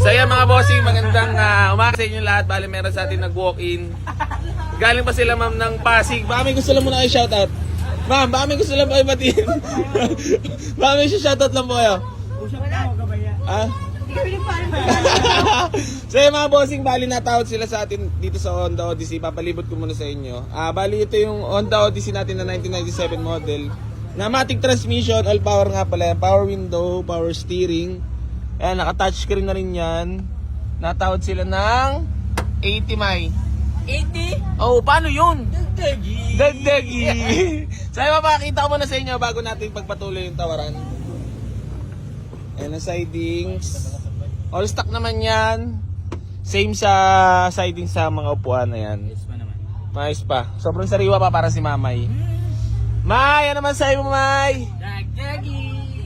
So yan mga bossing, magandang umaga sa inyo lahat. Bali meron sa atin nag-walk-in. Galing pa sila ma'am ng Pasig. Baka may gusto lang muna kayo shoutout. Ma'am, baka may gusto lang kayo batiin. Baka may shoutout lang po kayo. Ah? So yung mga bossing, bali natawad sila sa atin dito sa Honda Odyssey. Papalibot ko muna sa inyo. Bali ito yung Honda Odyssey natin na 1997 model. Na matic transmission, all power nga pala. Power window, power steering. Ayan, naka-touchscreen na rin yan. Natawad sila ng 80 May. 80? Oh, paano yun? Dagdagi. Dagdagi. So, mapakita ko muna sa inyo bago natin pagpatuloy yung tawaran. Ayan ang sidings. All stock naman yan. Same sa sidings sa mga upuan na yan. Yes pa naman. Maayos pa. Sobrang sariwa pa para si Mamay. May, ano naman sa'yo mo, May? Dagdagi.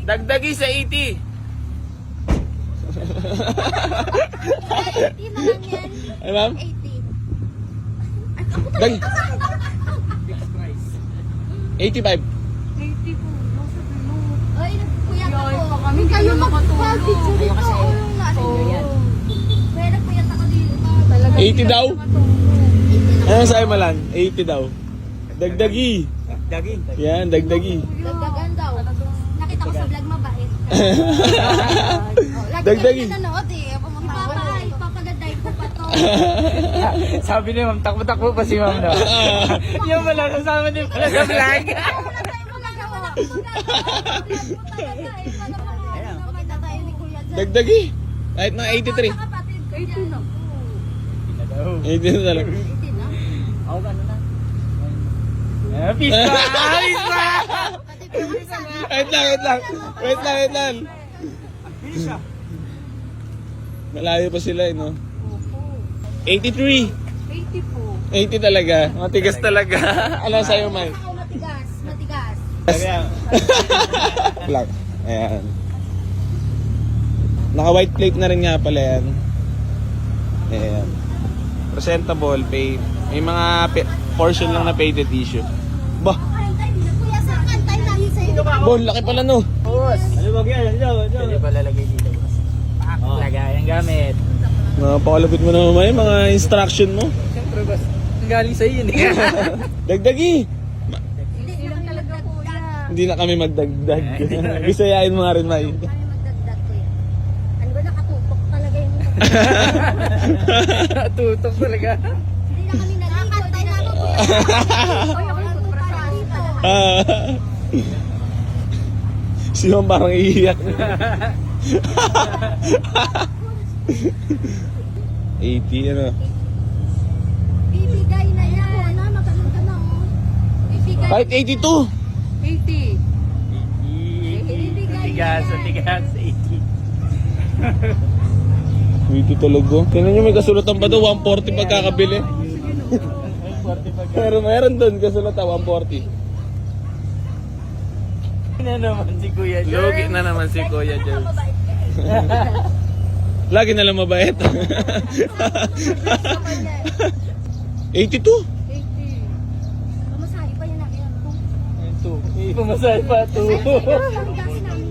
Dagdagi sa 80. 80 na lang yan. Ay, ma'am? 80. Dag Fixed price. 85. 80 po. Ay, nagpuyat Yoy, ako. pa kami, Kayo kayo mag-picture makatulog. dito. Kayo kasi, Yung ano yan. Kaya nagpuyat ako dito. 80 daw? 80 na. Ano sa'yo, Malan? 80 daw. Dagdagi. Dagdagi. Yan, dagdagi. Dagdagan daw. Nakita ko sa vlog mabait. Dagdagi. Lagi nanonood eh. Ipapagaday ko pa to. Sabi ni ma'am, takbo-takbo pa si ma'am no? Yung pala, kasama din pala sa vlog. Dagdagi. Kahit mga 83. 80 na. 80 na talaga. 80 na. Ako gano'n na. Peace pa! Peace pa! Wait lang, wait lang. Wait lang, wait lang. Malayo pa sila, no? 83. 80 po. 80 talaga. Matigas talaga. Ano sa'yo, Mike? Ako matigas. Matigas. Black. Ayan. Naka-white plate na rin nga pala yan. Ayan. Presentable, paid. May mga portion lang na painted tissue. Bah! Kuya, sa kantay namin sa'yo. Bon, laki pala no. Boss! Ano ba yan? Pwede pa lalagay dito, boss. Lagay ang gamit. Napakalapit mo naman may mga instruction mo. Siyempre, boss. Ang galing sa'yo yun eh. Dagdagi! Hindi lang talaga kuya. Hindi na kami magdagdag. Bisayain mo nga rin, May. Kami magdagdag kuya. Ano ba nakatutok talaga yung Tutok talaga. Hindi na kami nag-ikantay na ako kuya. Oy, ako nagpuprasa dito. Si Ma'am parang iiyak na. 80 ano. Bibigay na yan. Wala, magaling ka na oh. Bibigay. Kahit 82. 80. Tigas, tigas, 80. 80 talaga. Tingnan nyo may kasulatan pa doon. 140 pagkakabili. Pero meron doon kasulatan 140. Na naman si Kuya Joe. Logi na naman si Kuya Joe. Lagi na lang mabait. 82. 80. Pamasahe pa yun natin. Pumasal pa ito. Ang gas namin.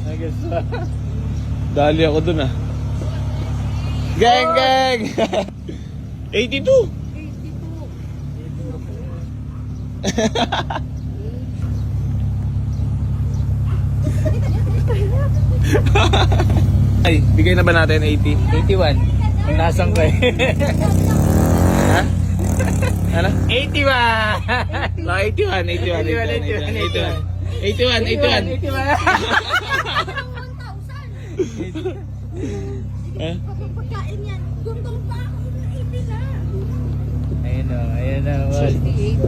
Nagas pa. Dali ako doon ah. Gang gang. 82. 82. Ay, bigay na ba natin 80? 81. Ang nasang ko eh. Ha? Ano? 81! No, 81, 81. 81. Eh? Pagkain yan. Gutom pa ako. 80 na. Ayun na, boss. 80.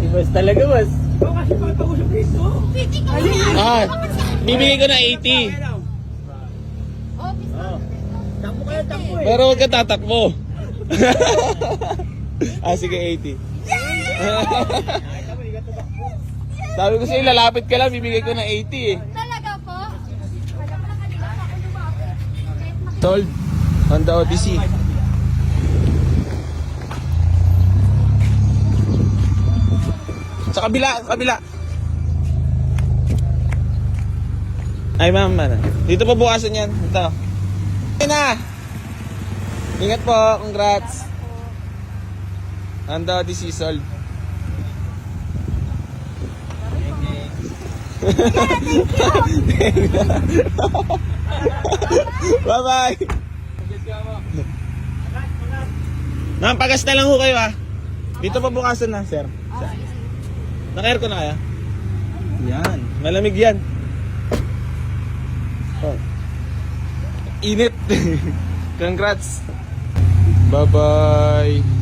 80 boss talaga, boss. 50 ka yan. Ah, bibigay ko na 80. Pero huwag ka tatakbo. Sige, 80. Sabi ko sa'yo, lalapit ka lang, bibigay ko na 80 eh. Talaga po? Wala pala kanina pa ako lumapit. Sold. Honda Odyssey. Sa kabila, sa kabila. Ay, ma'am, dito pa bukasan yan. Ito. Okay na. Ingat po, congrats. Honda Odyssey sold. Bye-bye. Ma'am, pagas na lang ho kayo ha. Dito pa bukasan na, sir. Naka-aircon na kaya? Yan. Malamig yan. Oh. Init. Congrats. Bye-bye.